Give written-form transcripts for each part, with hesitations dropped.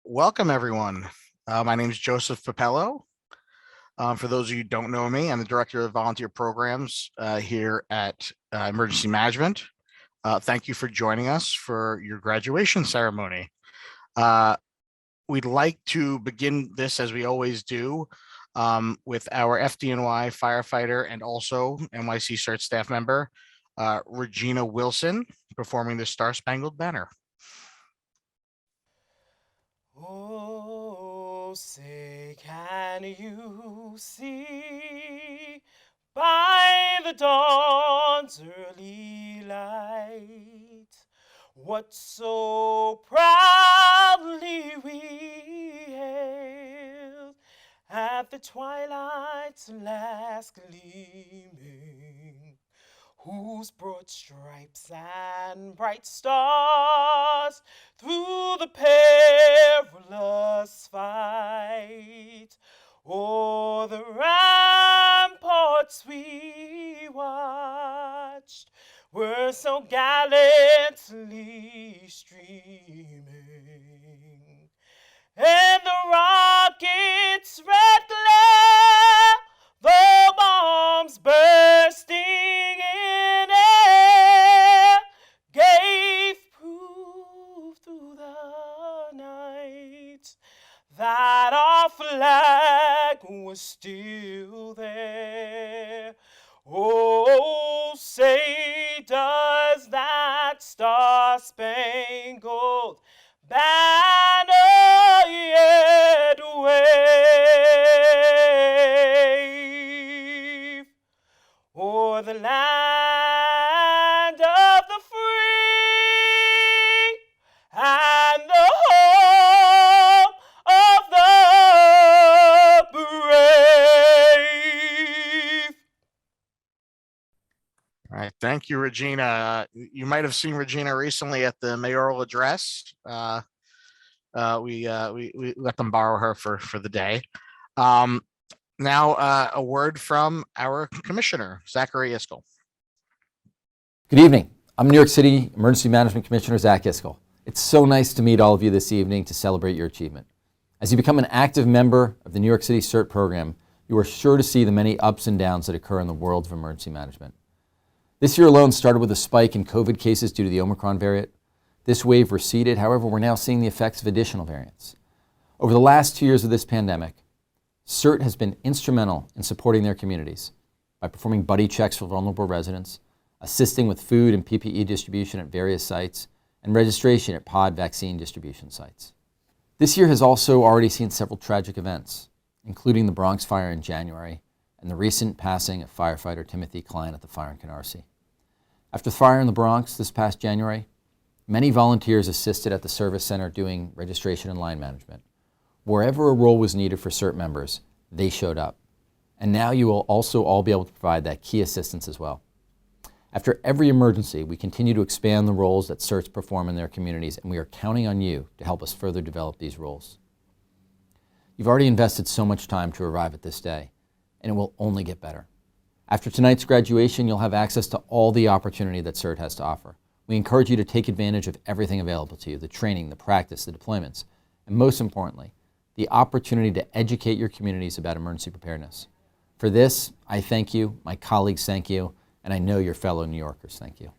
Welcome, everyone. My name is Joseph Papello. For those of you who don't know me, I'm the Director of Volunteer Programs here at Emergency Management. Thank you for joining us for your graduation ceremony. We'd like to begin this, as we always do, with our FDNY firefighter and also NYC CERT staff member, Regina Wilson, performing the StarSpangled Banner. Oh, say, can you see by the dawn's early light what so proudly we hailed at the twilight's last gleaming, whose broad stripes and bright stars through the perilous fight o'er the ramparts we watched were so gallantly streaming, and the rocket's red glare, the bombs bursting in air, gave proof through the night that our flag was still there. Oh, say, does that star-spangled banner yet wave o'er the land of the free and the home of the brave? All right, thank you, Regina. You might have seen Regina recently at the mayoral address. We let them borrow her for the day. Now, a word from our commissioner, Zachary Iskell. Good evening. I'm New York City Emergency Management Commissioner Zach Iskell. It's so nice to meet all of you this evening to celebrate your achievement. As you become an active member of the New York City CERT program, you are sure to see the many ups and downs that occur in the world of emergency management. This year alone started with a spike in COVID cases due to the Omicron variant. This wave receded, however, we're now seeing the effects of additional variants. Over the last 2 years of this pandemic, CERT has been instrumental in supporting their communities by performing buddy checks for vulnerable residents, assisting with food and PPE distribution at various sites, and registration at pod vaccine distribution sites. This year has also already seen several tragic events, including the Bronx fire in January and the recent passing of firefighter Timothy Klein at the fire in Canarsie. After the fire in the Bronx this past January, many volunteers assisted at the service center doing registration and line management. Wherever a role was needed for CERT members, they showed up. And now you will also all be able to provide that key assistance as well. After every emergency, we continue to expand the roles that CERTs perform in their communities, and we are counting on you to help us further develop these roles. You've already invested so much time to arrive at this day, and it will only get better. After tonight's graduation, you'll have access to all the opportunity that CERT has to offer. We encourage you to take advantage of everything available to you, the training, the practice, the deployments, and most importantly, the opportunity to educate your communities about emergency preparedness. For this, I thank you, my colleagues thank you, and I know your fellow New Yorkers thank you.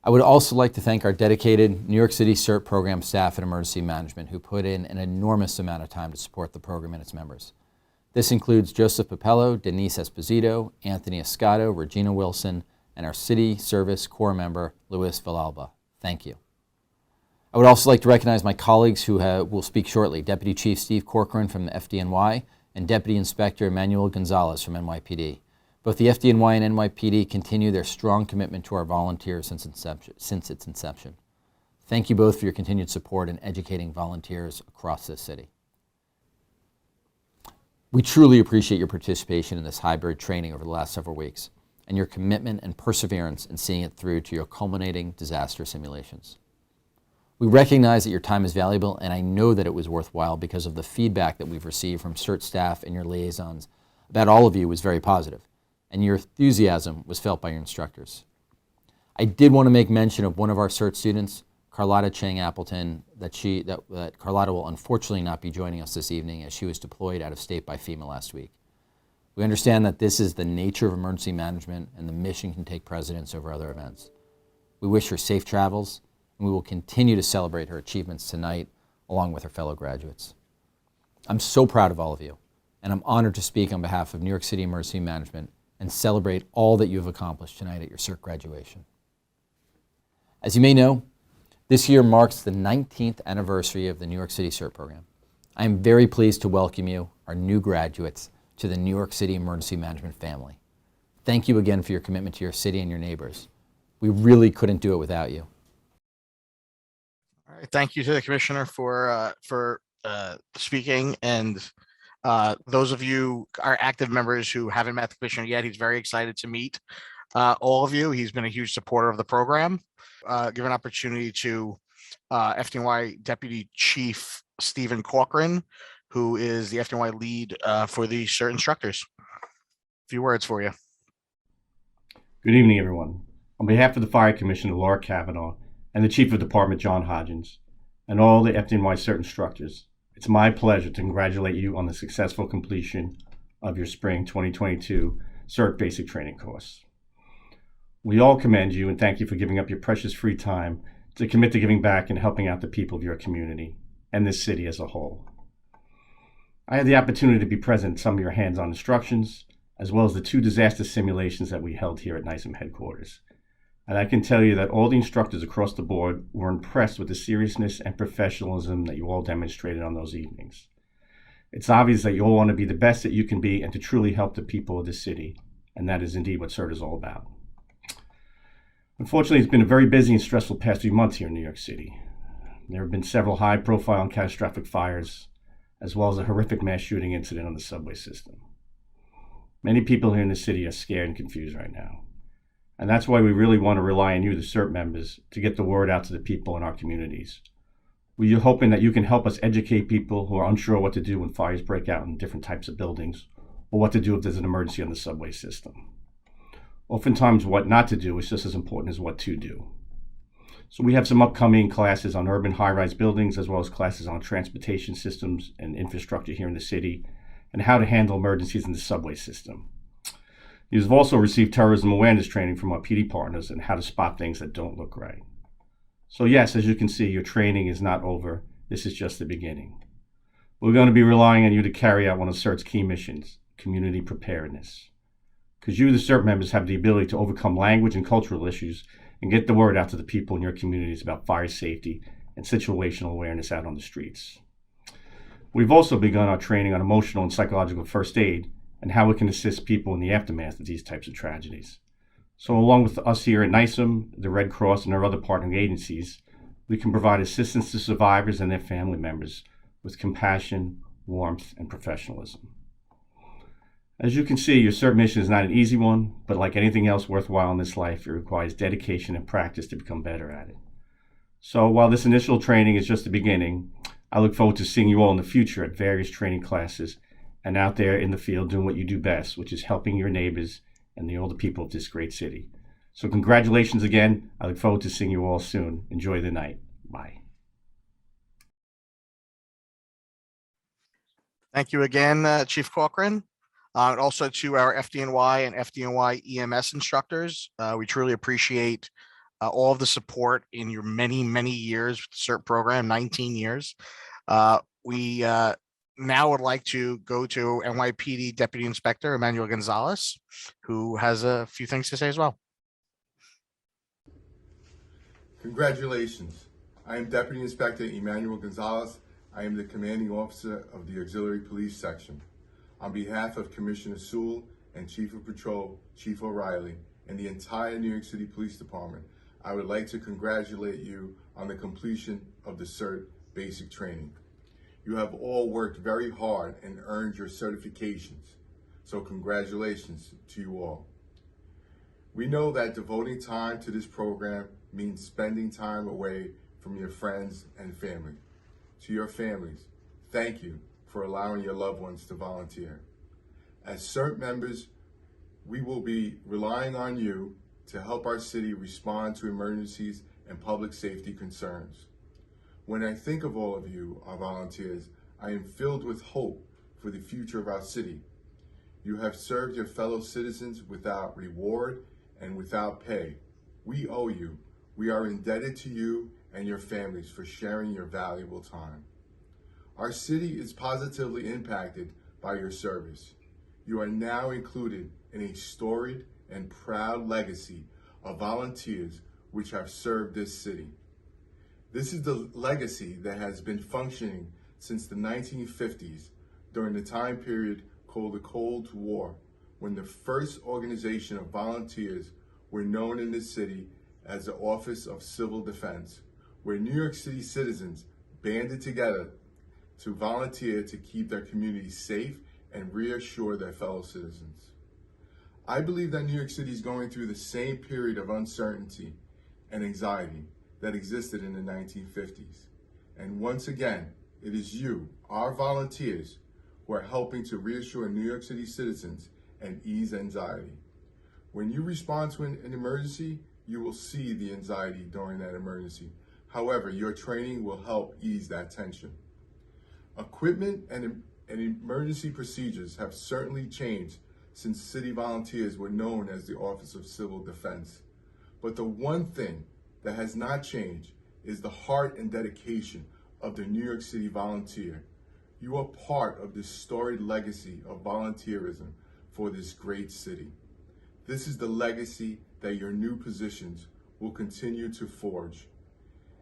I would also like to thank our dedicated New York City CERT program staff at Emergency Management who put in an enormous amount of time to support the program and its members. This includes Joseph Papello, Denise Esposito, Anthony Escato, Regina Wilson, and our City Service Corps member, Luis Villalba. Thank you. I would also like to recognize my colleagues who will speak shortly, Deputy Chief Steve Corcoran from the FDNY and Deputy Inspector Emmanuel Gonzalez from NYPD. Both the FDNY and NYPD continue their strong commitment to our volunteers since its inception. Thank you both for your continued support in educating volunteers across this city. We truly appreciate your participation in this hybrid training over the last several weeks and your commitment and perseverance in seeing it through to your culminating disaster simulations. We recognize that your time is valuable, and I know that it was worthwhile because of the feedback that we've received from CERT staff and your liaisons about all of you was very positive, and your enthusiasm was felt by your instructors. I did want to make mention of one of our CERT students Carlotta Chang Appleton, that Carlotta will unfortunately not be joining us this evening as she was deployed out of state by FEMA last week. We understand that this is the nature of emergency management and the mission can take precedence over other events. We wish her safe travels, and we will continue to celebrate her achievements tonight along with her fellow graduates. I'm so proud of all of you, and I'm honored to speak on behalf of New York City Emergency Management and celebrate all that you have accomplished tonight at your CERT graduation. As you may know, this year marks the 19th anniversary of the New York City CERT program. I am very pleased to welcome you, our new graduates, to the New York City Emergency Management family. Thank you again for your commitment to your city and your neighbors. We really couldn't do it without you. All right, thank you to the commissioner for speaking, and those of you, our active members who haven't met the commissioner yet, he's very excited to meet all of you. He's been a huge supporter of the program. Give an opportunity to FDNY Deputy Chief Stephen Corcoran, who is the FDNY lead for the CERT instructors. A few words for you. Good evening, everyone. On behalf of the Fire Commissioner Laura Kavanaugh and the Chief of Department John Hodgins and all the FDNY CERT instructors, it's my pleasure to congratulate you on the successful completion of your spring 2022 CERT basic training course. We all commend you and thank you for giving up your precious free time to commit to giving back and helping out the people of your community and this city as a whole. I had the opportunity to be present at some of your hands-on instructions, as well as the 2 disaster simulations that we held here at NYCM headquarters. And I can tell you that all the instructors across the board were impressed with the seriousness and professionalism that you all demonstrated on those evenings. It's obvious that you all want to be the best that you can be and to truly help the people of this city, and that is indeed what CERT is all about. Unfortunately, it's been a very busy and stressful past few months here in New York City. There have been several high-profile and catastrophic fires, as well as a horrific mass shooting incident on the subway system. Many people here in the city are scared and confused right now. And that's why we really want to rely on you, the CERT members, to get the word out to the people in our communities. We're hoping that you can help us educate people who are unsure what to do when fires break out in different types of buildings, or what to do if there's an emergency on the subway system. Oftentimes, what not to do is just as important as what to do. So we have some upcoming classes on urban high-rise buildings, as well as classes on transportation systems and infrastructure here in the city, and how to handle emergencies in the subway system. You've also received terrorism awareness training from our PD partners and how to spot things that don't look right. So yes, as you can see, your training is not over. This is just the beginning. We're going to be relying on you to carry out one of CERT's key missions, community preparedness. Because you, the CERT members, have the ability to overcome language and cultural issues and get the word out to the people in your communities about fire safety and situational awareness out on the streets. We've also begun our training on emotional and psychological first aid and how we can assist people in the aftermath of these types of tragedies. So along with us here at NYCM, the Red Cross, and our other partnering agencies, we can provide assistance to survivors and their family members with compassion, warmth, and professionalism. As you can see, your CERT mission is not an easy one, but like anything else worthwhile in this life, it requires dedication and practice to become better at it. So while this initial training is just the beginning, I look forward to seeing you all in the future at various training classes and out there in the field doing what you do best, which is helping your neighbors and the older people of this great city. So congratulations again. I look forward to seeing you all soon. Enjoy the night. Bye. Thank you again, Chief Corcoran. And also to our FDNY and FDNY EMS instructors. We truly appreciate all of the support in your many, many years with the CERT program, 19 years. We now would like to go to NYPD Deputy Inspector Emmanuel Gonzalez, who has a few things to say as well. Congratulations. I am Deputy Inspector Emmanuel Gonzalez. I am the commanding officer of the Auxiliary Police Section. On behalf of Commissioner Sewell and Chief of Patrol, Chief O'Reilly, and the entire New York City Police Department, I would like to congratulate you on the completion of the CERT basic training. You have all worked very hard and earned your certifications, so congratulations to you all. We know that devoting time to this program means spending time away from your friends and family. To your families, thank you for allowing your loved ones to volunteer. As CERT members, we will be relying on you to help our city respond to emergencies and public safety concerns. When I think of all of you, our volunteers, I am filled with hope for the future of our city. You have served your fellow citizens without reward and without pay. We owe you. We are indebted to you and your families for sharing your valuable time. Our city is positively impacted by your service. You are now included in a storied and proud legacy of volunteers which have served this city. This is the legacy that has been functioning since the 1950s, during the time period called the Cold War, when the first organization of volunteers were known in the city as the Office of Civil Defense, where New York City citizens banded together to volunteer to keep their communities safe and reassure their fellow citizens. I believe that New York City is going through the same period of uncertainty and anxiety that existed in the 1950s. And once again, it is you, our volunteers, who are helping to reassure New York City citizens and ease anxiety. When you respond to an emergency, you will see the anxiety during that emergency. However, your training will help ease that tension. Equipment and emergency procedures have certainly changed since city volunteers were known as the Office of Civil Defense. But the one thing that has not changed is the heart and dedication of the New York City volunteer. You are part of this storied legacy of volunteerism for this great city. This is the legacy that your new positions will continue to forge.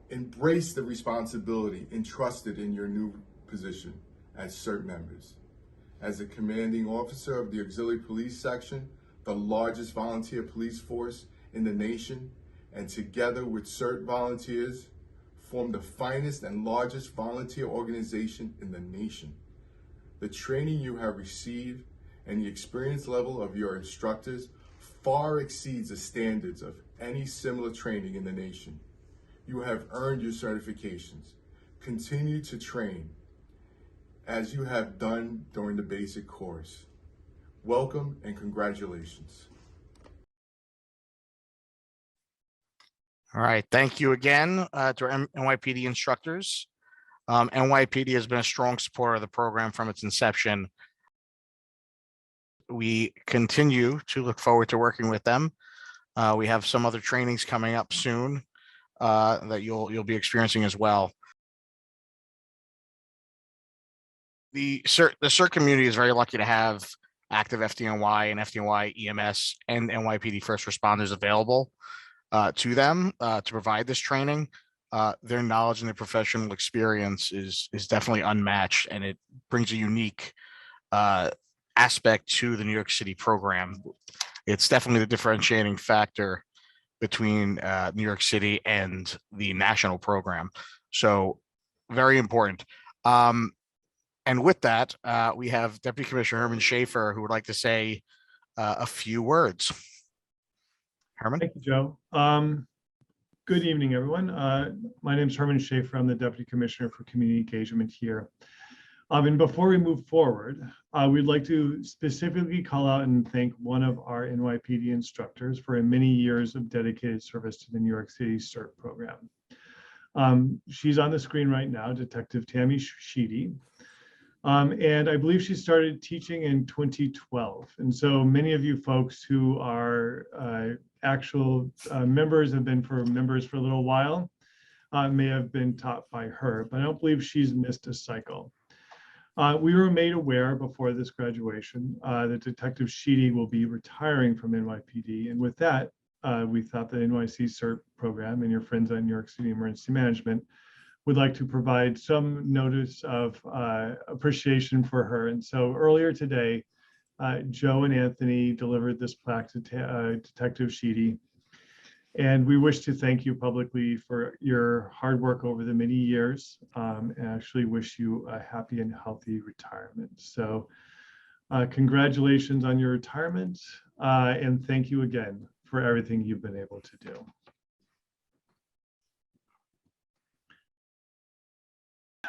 Embrace the responsibility entrusted in your new position as CERT members. As a commanding officer of the Auxiliary Police Section, the largest volunteer police force in the nation, and together with CERT volunteers, form the finest and largest volunteer organization in the nation. The training you have received and the experience level of your instructors far exceeds the standards of any similar training in the nation. You have earned your certifications. Continue to train as you have done during the basic course. Welcome and congratulations. All right, thank you again to our NYPD instructors. NYPD has been a strong supporter of the program from its inception. We continue to look forward to working with them. We have some other trainings coming up soon that you'll be experiencing as well. The CERT community is very lucky to have active FDNY and FDNY EMS and NYPD first responders available to them to provide this training. Their knowledge and their professional experience is definitely unmatched, and it brings a unique aspect to the New York City program. It's definitely the differentiating factor between New York City and the national program. So very important. And with that, we have Deputy Commissioner Herman Schaeffer, who would like to say a few words. Herman? Thank you, Joe. Good evening, everyone. My name is Herman Schaeffer. I'm the Deputy Commissioner for Community Engagement here. And before we move forward, we'd like to specifically call out and thank one of our NYPD instructors for many years of dedicated service to the New York City CERT program. She's on the screen right now, Detective Tammy Sheedy. And I believe she started teaching in 2012. And so many of you folks who are actual members have been members for a little while, may have been taught by her, but I don't believe she's missed a cycle. We were made aware before this graduation that Detective Sheedy will be retiring from NYPD. And with that, we thought the NYC CERT program and your friends at New York City Emergency Management would like to provide some notice of appreciation for her. And so earlier today, Joe and Anthony delivered this plaque to Detective Sheedy. And we wish to thank you publicly for your hard work over the many years, and actually wish you a happy and healthy retirement. So congratulations on your retirement, and thank you again for everything you've been able to do.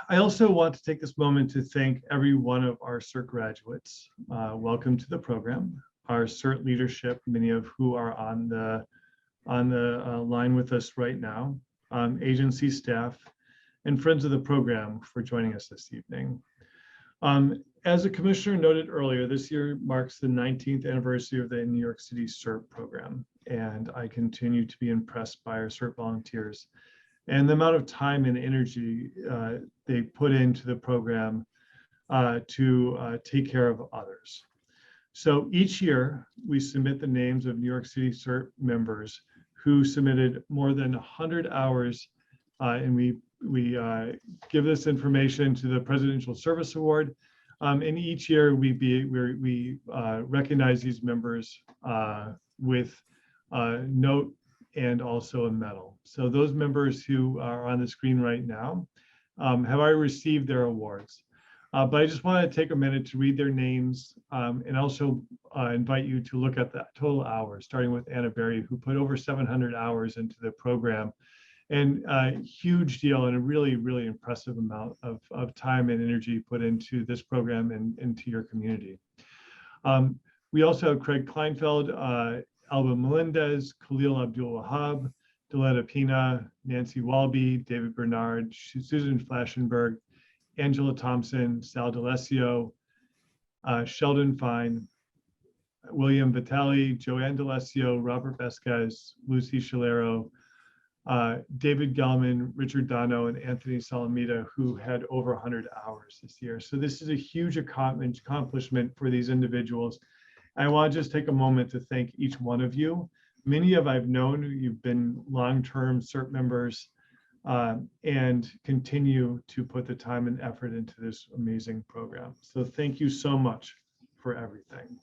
I also want to take this moment to thank every one of our CERT graduates. Welcome to the program. Our CERT leadership, many of who are on the line with us right now. agency staff, and friends of the program for joining us this evening. As the commissioner noted earlier, this year marks the 19th anniversary of the New York City CERT program, and I continue to be impressed by our CERT volunteers and the amount of time and energy they put into the program to take care of others. So each year we submit the names of New York City CERT members who submitted more than 100 hours, and we give this information to the Presidential Service Award. And each year we recognize these members with a note and also a medal. So those members who are on the screen right now have already received their awards. But I just want to take a minute to read their names and also invite you to look at the total hours, starting with Anna Berry, who put over 700 hours into the program. And a huge deal and a really, really impressive amount of time and energy put into this program and into your community. We also have Craig Kleinfeld, Alba Melendez, Khalil Abdul Wahab, Deletta Pina, Nancy Walby, David Bernard, Susan Flaschenberg, Angela Thompson, Sal D'Alessio, Sheldon Fine, William Vitale, Joanne D'Alessio, Robert Vesquez, Lucy Shalero, David Gelman, Richard Dono, and Anthony Salamita, who had over 100 hours this year. So this is a huge accomplishment for these individuals. I want to just take a moment to thank each one of you. Many of I've known, you've been long-term CERT members and continue to put the time and effort into this amazing program. So thank you so much for everything.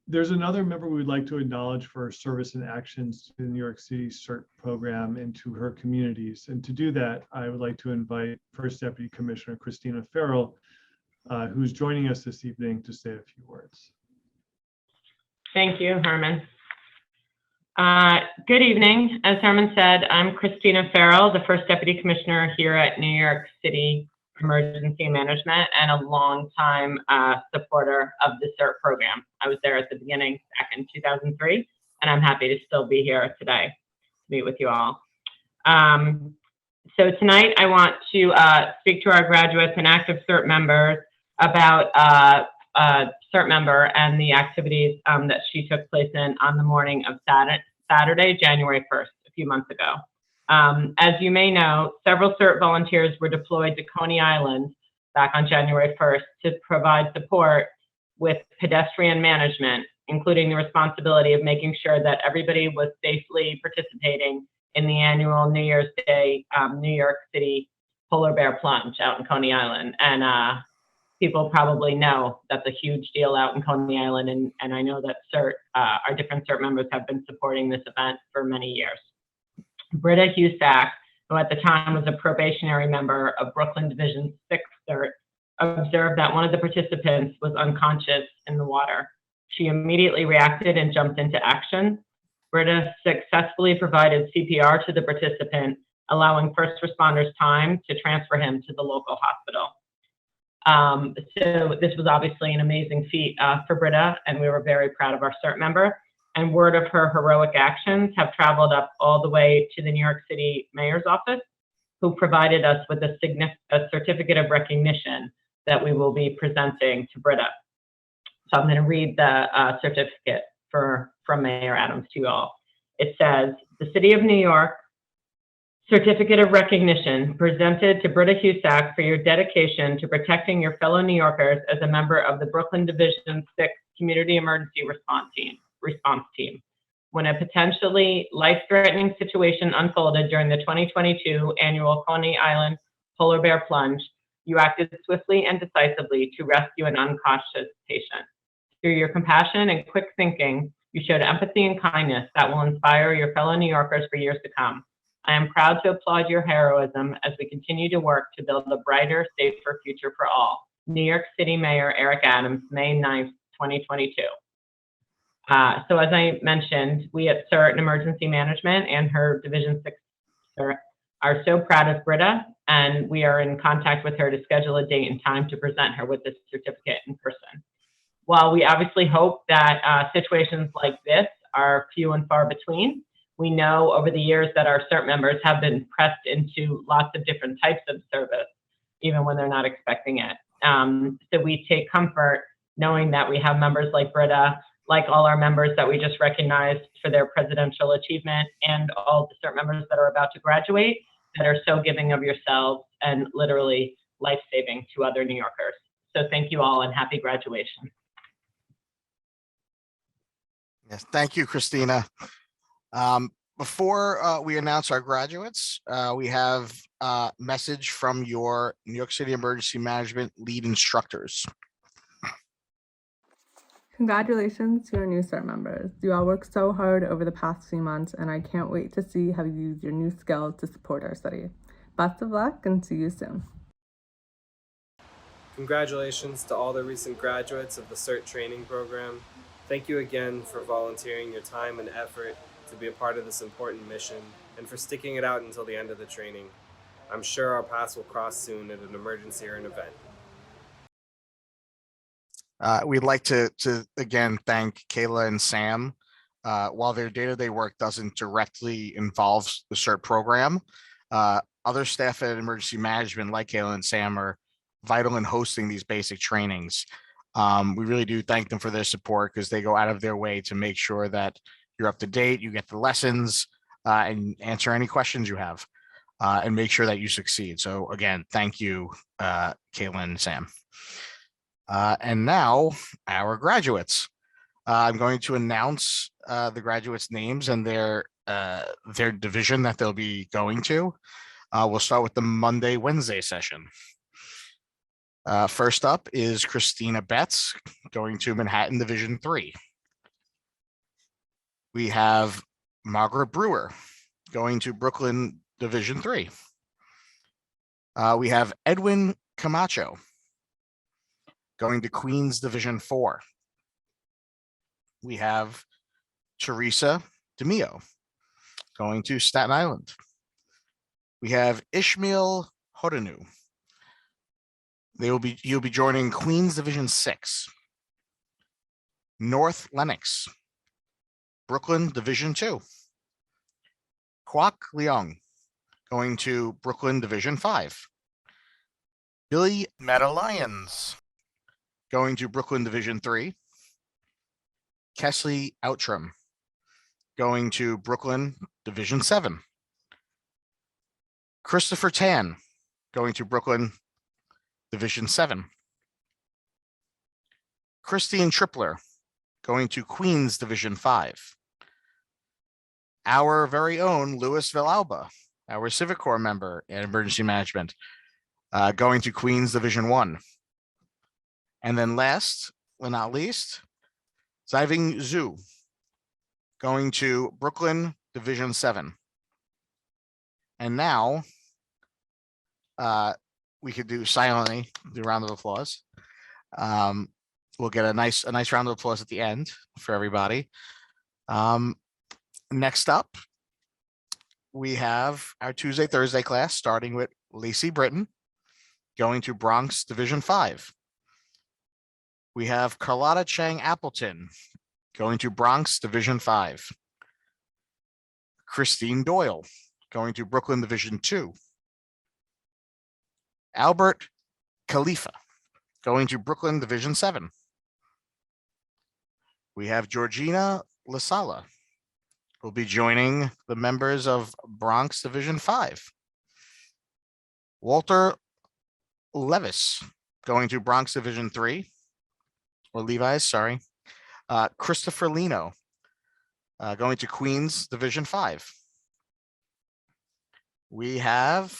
There's another member we'd like to acknowledge for her service and actions to the New York City CERT program and to her communities. And to do that, I would like to invite First Deputy Commissioner Christina Farrell, who's joining us this evening, to say a few words. Thank you, Herman. Good evening. As Herman said, I'm Christina Farrell, the First Deputy Commissioner here at New York City Emergency Management and a longtime supporter of the CERT program. I was there at the beginning back in 2003, and I'm happy to still be here today to meet with you all. So tonight I want to speak to our graduates and active CERT members about CERT member and the activities that she took place in on the morning of Saturday, January 1st, a few months ago. As you may know, several CERT volunteers were deployed to Coney Island back on January 1st to provide support with pedestrian management, including the responsibility of making sure that everybody was safely participating in the annual New Year's Day New York City Polar Bear Plunge out in Coney Island. And people probably know that's a huge deal out in Coney Island, and I know that CERT, our different CERT members have been supporting this event for many years. Britta Husak, who at the time was a probationary member of Brooklyn Division 6 CERT, observed that one of the participants was unconscious in the water. She immediately reacted and jumped into action. Britta successfully provided CPR to the participant, allowing first responders time to transfer him to the local hospital. So this was obviously an amazing feat for Britta, and we were very proud of our CERT member. And word of her heroic actions have traveled up all the way to the New York City Mayor's office, who provided us with a certificate of recognition that we will be presenting to Britta. So I'm going to read the certificate from Mayor Adams to you all. It says, the City of New York Certificate of Recognition presented to Britta Husak for your dedication to protecting your fellow New Yorkers as a member of the Brooklyn Division 6 Community Emergency Response Team. When a potentially life-threatening situation unfolded during the 2022 annual Coney Island Polar Bear Plunge, you acted swiftly and decisively to rescue an unconscious patient. Through your compassion and quick thinking, you showed empathy and kindness that will inspire your fellow New Yorkers for years to come. I am proud to applaud your heroism as we continue to work to build a brighter, safer future for all. New York City Mayor Eric Adams, May 9th, 2022. So as I mentioned, we at CERT Emergency Management and her Division 6 CERT are so proud of Britta, and we are in contact with her to schedule a date and time to present her with this certificate in person. While we obviously hope that situations like this are few and far between, We know over the years that our CERT members have been pressed into lots of different types of service, even when they're not expecting it. So we take comfort knowing that we have members like Britta, like all our members that we just recognized for their presidential achievement, and all the CERT members that are about to graduate that are so giving of yourselves and literally life-saving to other New Yorkers. So thank you all and happy graduation. Yes, thank you, Christina. Before we announce our graduates, we have a message from your New York City Emergency Management lead instructors. Congratulations to your new CERT members. You all worked so hard over the past few months, and I can't wait to see how you use your new skills to support our city. Best of luck and see you soon. Congratulations to all the recent graduates of the CERT training program. Thank you again for volunteering your time and effort to be a part of this important mission and for sticking it out until the end of the training. I'm sure our paths will cross soon at an emergency or an event. We'd like to again thank Kayla and Sam. While their day-to-day work doesn't directly involve the CERT program, other staff at Emergency Management like Kayla and Sam are vital in hosting these basic trainings. We really do thank them for their support because they go out of their way to make sure that you're up to date, you get the lessons, and answer any questions you have, and make sure that you succeed. So again, thank you, Kayla and Sam. And now our graduates. I'm going to announce the graduates' names and their division that they'll be going to. We'll start with the Monday-Wednesday session. First up is Christina Betts, going to Manhattan Division 3. We have Margaret Brewer, going to Brooklyn Division 3. We have Edwin Camacho, going to Queens Division 4. We have Teresa DeMio, going to Staten Island. We have Ishmael Hodanu. He'll be joining Queens Division 6. North Lenox, Brooklyn Division 2. Kwok Leong, going to Brooklyn Division 5. Billy Meta-Lyons, going to Brooklyn Division 3. Kesley Outram, going to Brooklyn Division 7. Christopher Tan, going to Brooklyn Division 7. Christine Tripler, going to Queens Division 5. Our very own Louis Villalba, our Civic Corps member at Emergency Management, going to Queens Division 1. And then last but not least, Ziving Zhu, going to Brooklyn Division 7. And now we could do silently, do a round of applause. We'll get a nice round of applause at the end for everybody. Next up, we have our Tuesday, Thursday class, starting with Lacey Britton, going to Bronx Division 5. We have Carlotta Chang Appleton, going to Bronx Division 5. Christine Doyle, going to Brooklyn Division 2. Albert Khalifa, going to Brooklyn Division 7. We have Georgina Lasala, who will be joining the members of Bronx Division 5. Walter Levis, going to Bronx Division 3, or Levi's, sorry. Christopher Lino, going to Queens Division 5. We have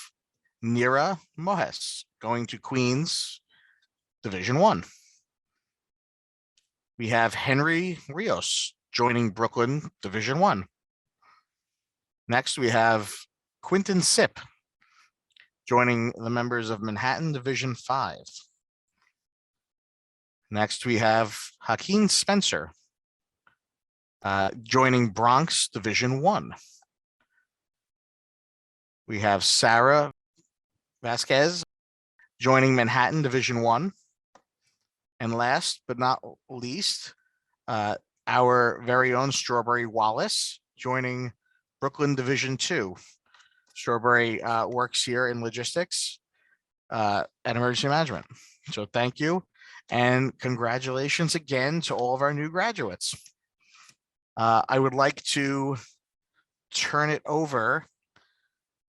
Nira Mohes, going to Queens Division 1. We have Henry Rios, joining Brooklyn Division 1. Next, we have Quinton Sipp, joining the members of Manhattan Division 5. Next, we have Hakeem Spencer, joining Bronx Division 1. We have Sarah Vasquez, joining Manhattan Division 1. And last but not least, our very own Strawberry Wallace, joining Brooklyn Division 2. Strawberry works here in logistics and emergency management. So thank you. And congratulations again to all of our new graduates. I would like to turn it over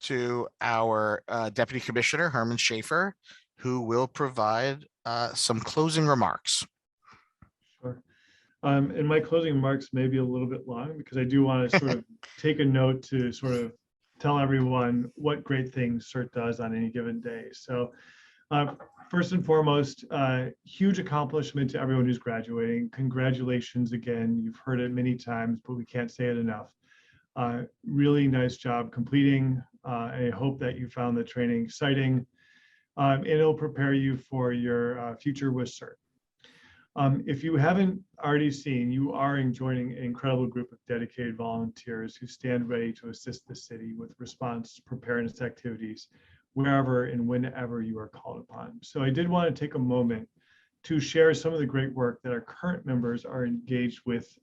to our Deputy Commissioner, Herman Schaeffer, who will provide some closing remarks. Sure. And my closing remarks may be a little bit long because I do want to sort of take a note to sort of tell everyone what great things CERT does on any given day. So first and foremost, huge accomplishment to everyone who's graduating. Congratulations again. You've heard it many times, but we can't say it enough. Really nice job completing. I hope that you found the training exciting. It'll prepare you for your future with CERT. If you haven't already seen, you are joining an incredible group of dedicated volunteers who stand ready to assist the city with response preparedness activities wherever and whenever you are called upon. So I did want to take a moment to share some of the great work that our current members are engaged with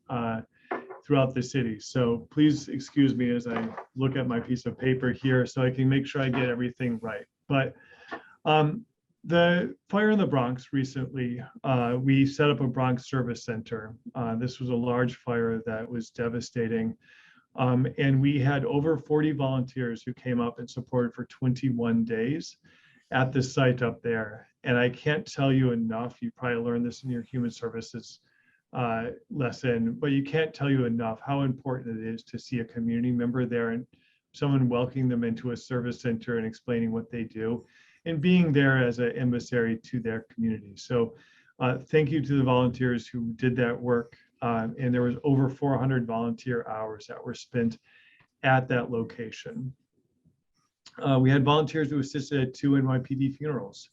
throughout the city. So please excuse me as I look at my piece of paper here so I can make sure I get everything right. But the fire in the Bronx recently, we set up a Bronx service center. This was a large fire that was devastating. And we had over 40 volunteers who came up and supported for 21 days at the site up there. And I can't tell you enough, you probably learned this in your human services lesson, but you can't tell you enough how important it is to see a community member there and someone welcoming them into a service center and explaining what they do and being there as an emissary to their community. So thank you to the volunteers who did that work. And there was over 400 volunteer hours that were spent at that location. We had volunteers who assisted at 2 NYPD funerals,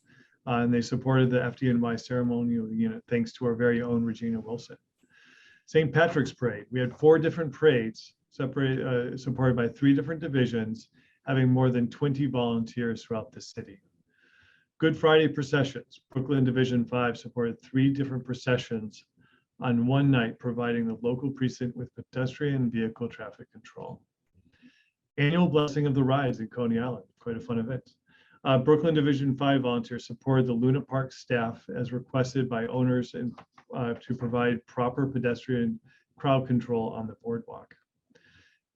and they supported the FDNY ceremonial unit, thanks to our very own Regina Wilson. St. Patrick's Parade, we had 4 different parades supported by 3 different divisions, having more than 20 volunteers throughout the city. Good Friday processions, Brooklyn Division 5 supported 3 different processions on one night, providing the local precinct with pedestrian and vehicle traffic control. Annual Blessing of the Rides in Coney Island, quite a fun event. Brooklyn Division 5 volunteers supported the Luna Park staff as requested by owners and to provide proper pedestrian crowd control on the boardwalk.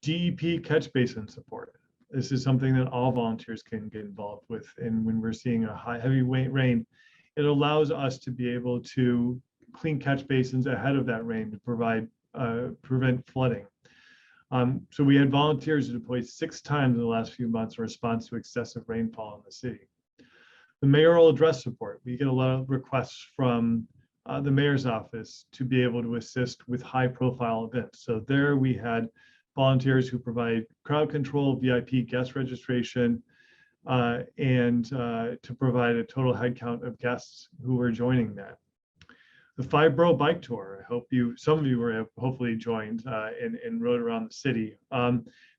DEP catch basin support. This is something that all volunteers can get involved with. And when we're seeing a heavy rain, it allows us to be able to clean catch basins ahead of that rain to prevent flooding. So we had volunteers deployed 6 times in the last few months in response to excessive rainfall in the city. The mayoral address support. We get a lot of requests from the mayor's office to be able to assist with high profile events. So there we had volunteers who provide crowd control, VIP guest registration, and to provide a total head count of guests who were joining that. The 5 Borough Bike Tour, I hope some of you were hopefully joined and rode around the city.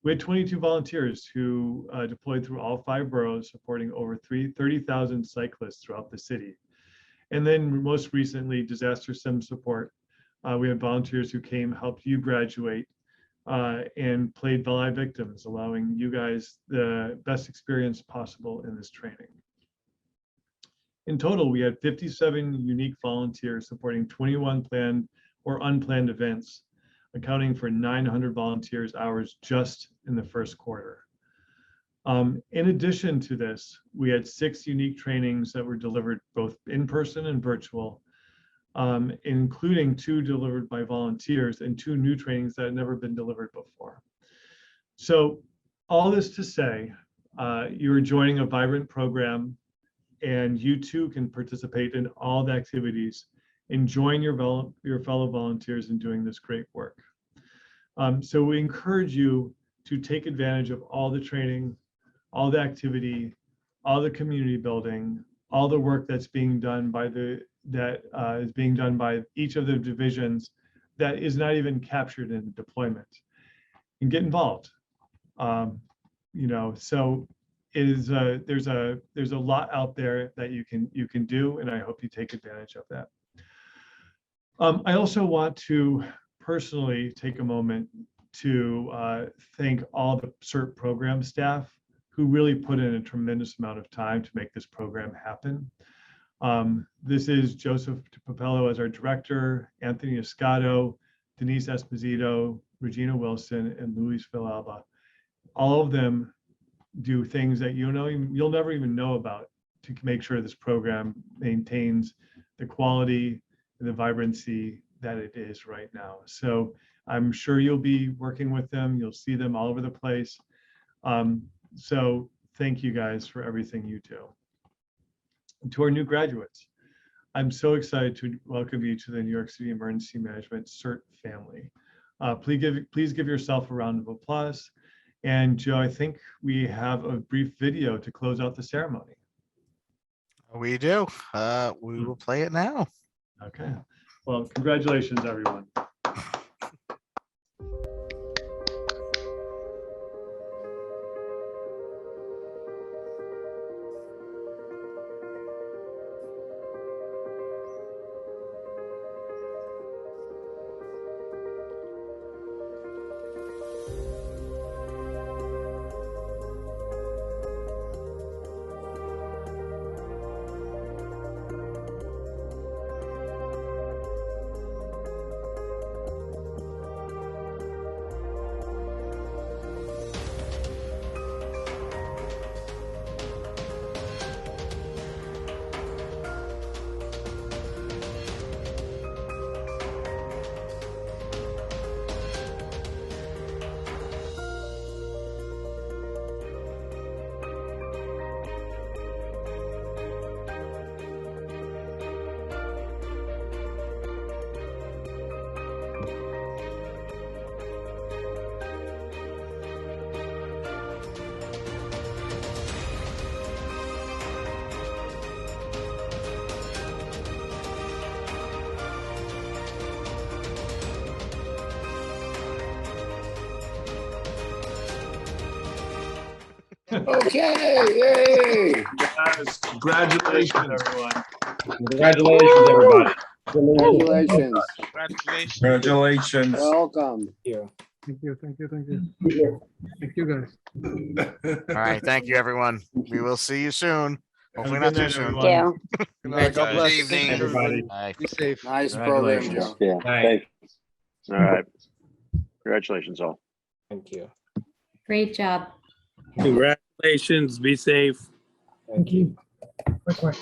We had 22 volunteers who deployed through all 5 boroughs, supporting over 30,000 cyclists throughout the city. And then most recently, disaster sim support. We had volunteers who came, helped you graduate, and played live victims, allowing you guys the best experience possible in this training. In total, we had 57 unique volunteers supporting 21 planned or unplanned events, accounting for 900 volunteers hours just in the first quarter. In addition to this, we had 6 unique trainings that were delivered both in person and virtual, including 2 delivered by volunteers and 2 new trainings that had never been delivered before. So all this to say, you're joining a vibrant program, and you too can participate in all the activities and join your fellow volunteers in doing this great work. So we encourage you to take advantage of all the training, all the activity, all the community building, all the work that's being done by is being done by each of the divisions that is not even captured in deployment, and get involved. So there's a lot out there that you can do, and I hope you take advantage of that. I also want to personally take a moment to thank all the CERT program staff who really put in a tremendous amount of time to make this program happen. This is Joseph Papello as our director, Anthony Escato, Denise Esposito, Regina Wilson, and Luis Villalba. All of them do things that you'll never even know about to make sure this program maintains the quality and the vibrancy that it is right now. So I'm sure you'll be working with them. You'll see them all over the place. So thank you guys for everything you do. And to our new graduates, I'm so excited to welcome you to the New York City Emergency Management CERT family. Please give yourself a round of applause. And Joe, I think we have a brief video to close out the ceremony. We do. We will play it now. Okay. Well, congratulations, everyone. Okay, yay! Yes, congratulations, everyone. Congratulations, everybody. Congratulations. Congratulations. Congratulations. Welcome. Thank you, thank you, thank you. Thank you, guys. All right. Thank you, everyone. We will see you soon. Hopefully Have not a too good night, soon. everyone. Good night, God guys. bless. Good evening, Everybody. Bye. Be safe. Nice program, Congratulations. Joe. Yeah, thank you. All right. Congratulations all. Thank you. Great job. Congratulations. Be safe. Thank you. Bye-bye.